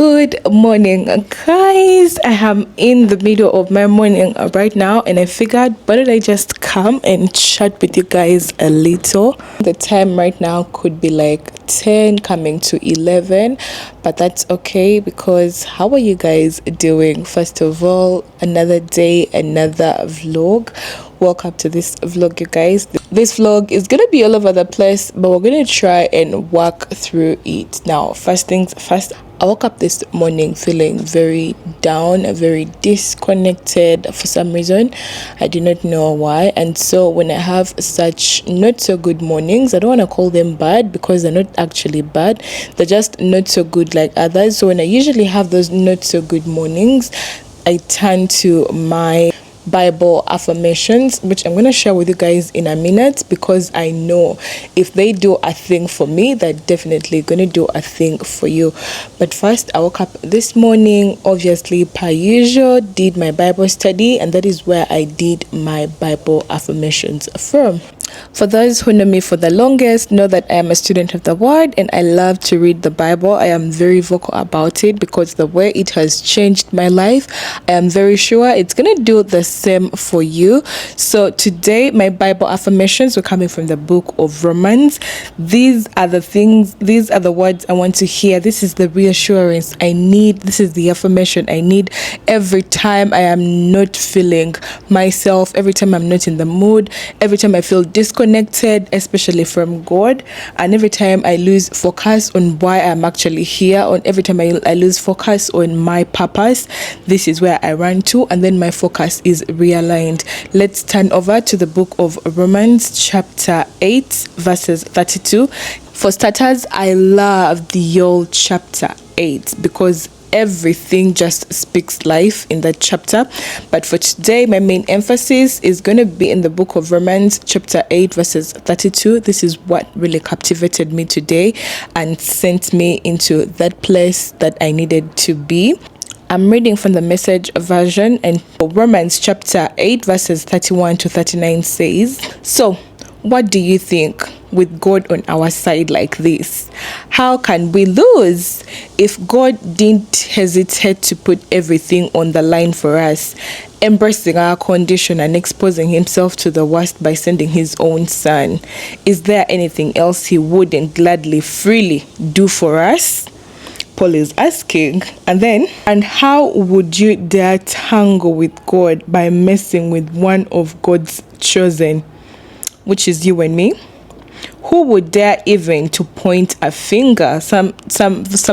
Good morning, guys. I am in the middle of my morning right now, and I figured why don't I just come and chat with you guys a little. The time right now could be like 10 coming to 11, but that's okay because how are you guys doing? First of all, another day, another vlog. Welcome to this vlog, you guys. This vlog is gonna be all over the place, but we're gonna try and walk through it. Now, first things first, I woke up this morning feeling very down, very disconnected for some reason. I do not know why. And so when I have such not so good mornings, I don't want to call them bad because they're not actually bad. They're just not so good like others. So when I usually have those not so good mornings, I turn to my Bible affirmations, which I'm going to share with you guys in a minute, because I know if they do a thing for me, they're definitely going to do a thing for you. But first, I woke up this morning, obviously per usual, did my Bible study, and that is where I did my Bible affirmations from. For those who know me for the longest, know that I am a student of the word and I love to read the Bible. I am very vocal about it because the way it has changed my life, I am very sure it's going to do the same for you. So today, my Bible affirmations were coming from the book of Romans. These are the things, these are the words I want to hear. This is the reassurance I need. This is the affirmation I need every time I am not feeling myself, every time I'm not in the mood, every time I feel disconnected, especially from God, and every time I lose focus on why I'm actually here, on every time I lose focus on my purpose, this is where I run to, and then my focus is realigned. Let's turn over to the book of Romans chapter 8 verses 32. For starters, I love the whole chapter 8 because everything just speaks life in that chapter. But for today, my main emphasis is going to be in the book of Romans chapter 8 verses 32. This is what really captivated me today and sent me into that place that I needed to be. I'm reading from the Message version, and Romans chapter 8 verses 31 to 39 says, "So what do you think? With God on our side like this, how can we lose? If God didn't hesitate to put everything on the line for us, embracing our condition and exposing himself to the worst by sending his own son, is there anything else he wouldn't gladly, freely do for us?" Paul is asking. And how would you dare tangle with God by messing with one of God's chosen, which is you and me? Who would dare even to point a finger? Some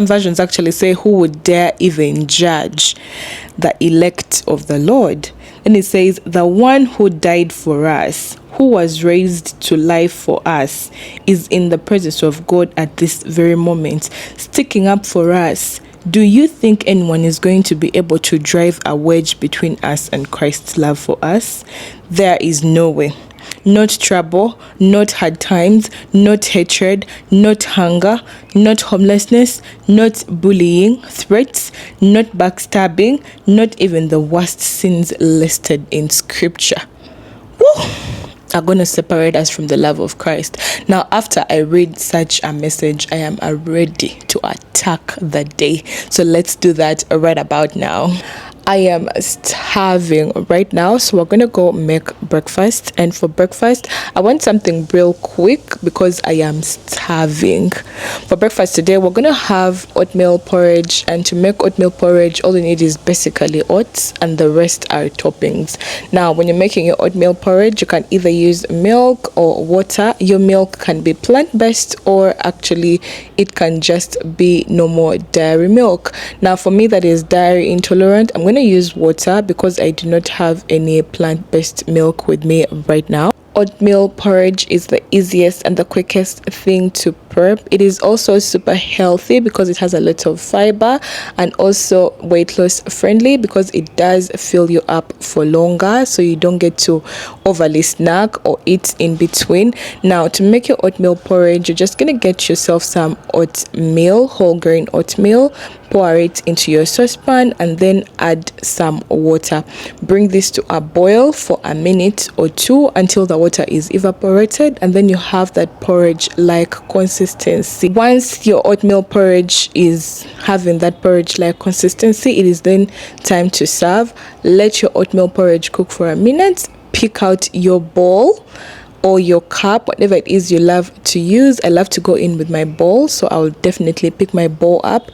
versions actually say, who would dare even judge the elect of the Lord? And it says, the one who died for us, who was raised to life for us, is in the presence of God at this very moment, sticking up for us. Do you think anyone is going to be able to drive a wedge between us and Christ's love for us? There is no way. Not trouble, not hard times, not hatred, not hunger, not homelessness, not bullying, threats, not backstabbing, not even the worst sins listed in scripture are going to separate us from the love of Christ. Now, after I read such a message, I am ready to attack the day. So let's do that right about now. I am starving right now, so we're gonna go make breakfast. And for breakfast, I want something real quick because I am starving. For breakfast today, we're gonna have oatmeal porridge, and to make oatmeal porridge, all you need is basically oats, and the rest are toppings. Now, when you're making your oatmeal porridge, you can either use milk or water. Your milk can be plant-based, or actually, it can just be normal dairy milk. Now, for me that is dairy intolerant, I'm going to use water because I do not have any plant-based milk with me right now. Oatmeal porridge is the easiest and the quickest thing to prep. It is also super healthy because it has a lot of fiber, and also weight loss friendly because it does fill you up for longer, so you don't get to overly snack or eat in between. Now, to make your oatmeal porridge, you're just gonna get yourself some oatmeal, whole grain oatmeal, pour it into your saucepan, and then add some water. Bring this to a boil for a minute or two until the water water is evaporated, and then you have that porridge like consistency. Once your oatmeal porridge is having that porridge like consistency, it is then time to serve. Let your oatmeal porridge cook for a minute. Pick out your bowl or your cup, whatever it is you love to use. I love to go in with my bowl, so I'll definitely pick my bowl up,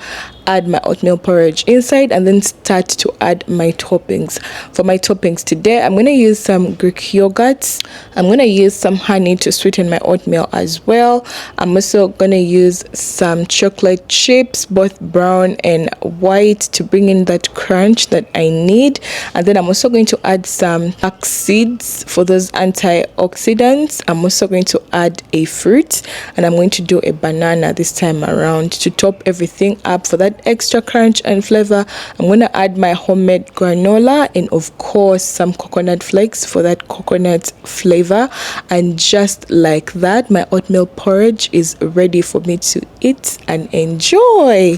add my oatmeal porridge inside, and then start to add my toppings. For my toppings today, I'm going to use some Greek yogurt. I'm going to use some honey to sweeten my oatmeal as well. I'm also going to use some chocolate chips, both brown and white, to bring in that crunch that I need. And then I'm also going to add some flax seeds for those antioxidants. I'm also going to add a fruit, and I'm going to do a banana this time around to top everything up for that extra crunch and flavor. I'm going to add my homemade granola and of course some coconut flakes for that coconut flavor. And just like that, my oatmeal porridge is ready for me to eat and enjoy.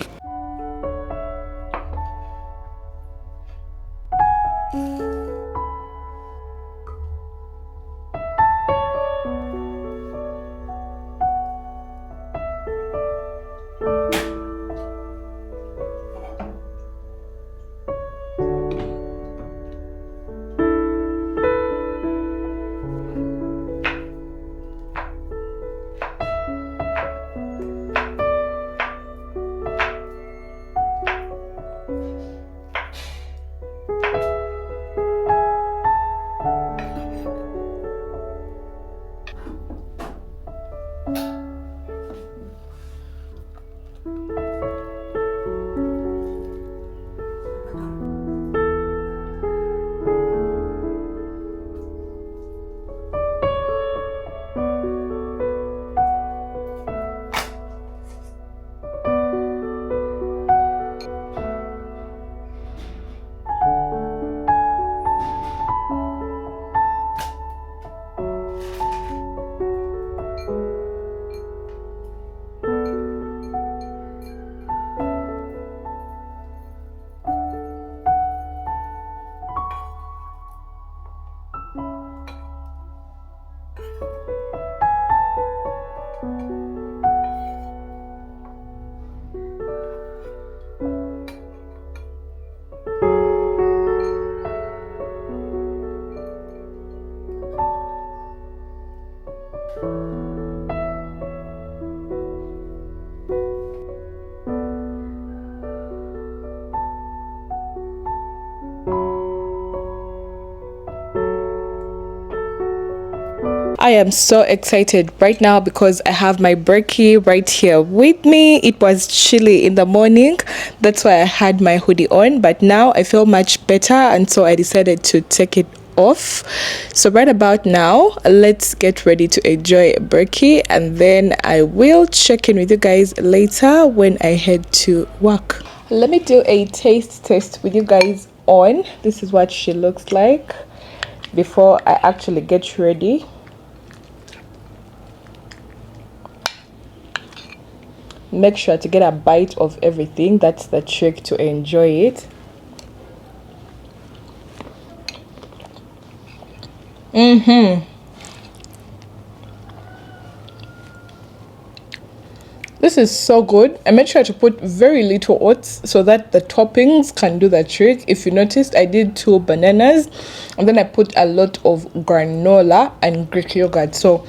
I am so excited right now because I have my brekkie right here with me. It was chilly in the morning, that's why I had my hoodie on, but now I feel much better, and so I decided to take it off. So right about now, let's get ready to enjoy a brekkie, and then I will check in with you guys later when I head to work. Let me do a taste test with you guys on. This is what she looks like before I actually get ready. Make sure to get a bite of everything. That's the trick to enjoy it. This is so good. I made sure to put very little oats so that the toppings can do the trick. If you noticed, I did 2 bananas, and then I put a lot of granola and Greek yogurt. So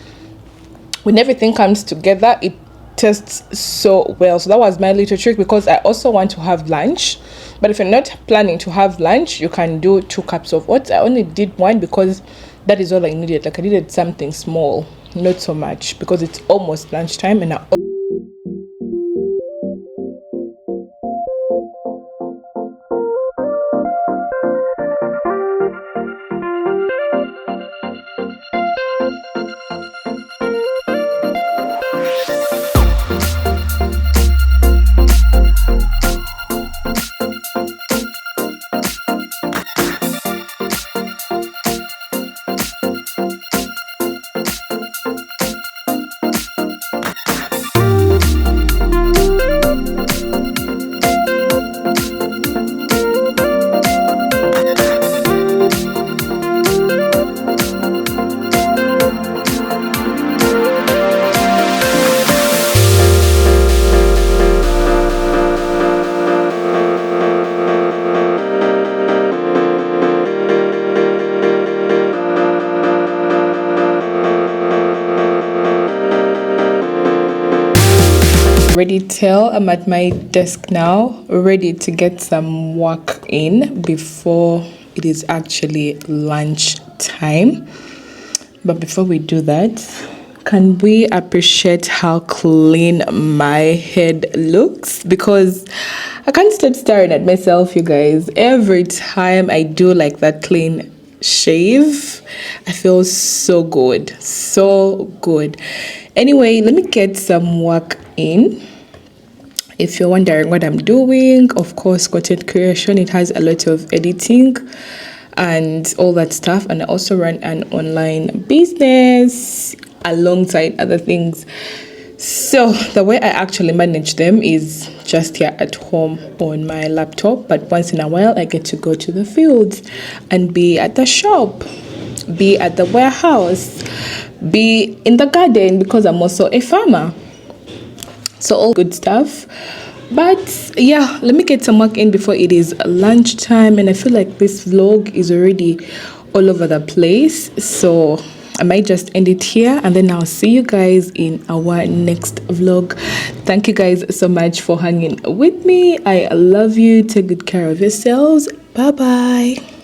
when everything comes together, it tastes so well. So that was my little trick, because I also want to have lunch. But if you're not planning to have lunch, you can do 2 cups of oats. I only did 1 because that is all I needed. Like, I needed something small, not so much, because it's almost lunchtime and tell, I'm at my desk now, ready to get some work in before it is actually lunch time. But before we do that, can we appreciate how clean my head looks? Because I can't stop staring at myself, you guys. Every time I do like that clean shave, I feel so good. So good. Anyway, let me get some work in. If you're wondering what I'm doing, of course, content creation, it has a lot of editing and all that stuff. And I also run an online business alongside other things. So the way I actually manage them is just here at home on my laptop. But once in a while, I get to go to the field and be at the shop, be at the warehouse, be in the garden because I'm also a farmer. So all good stuff. But yeah, let me get some work in before it is lunchtime, and I feel like this vlog is already all over the place, so I might just end it here and then I'll see you guys in our next vlog. Thank you guys so much for hanging with me. I love you. Take good care of yourselves. Bye bye.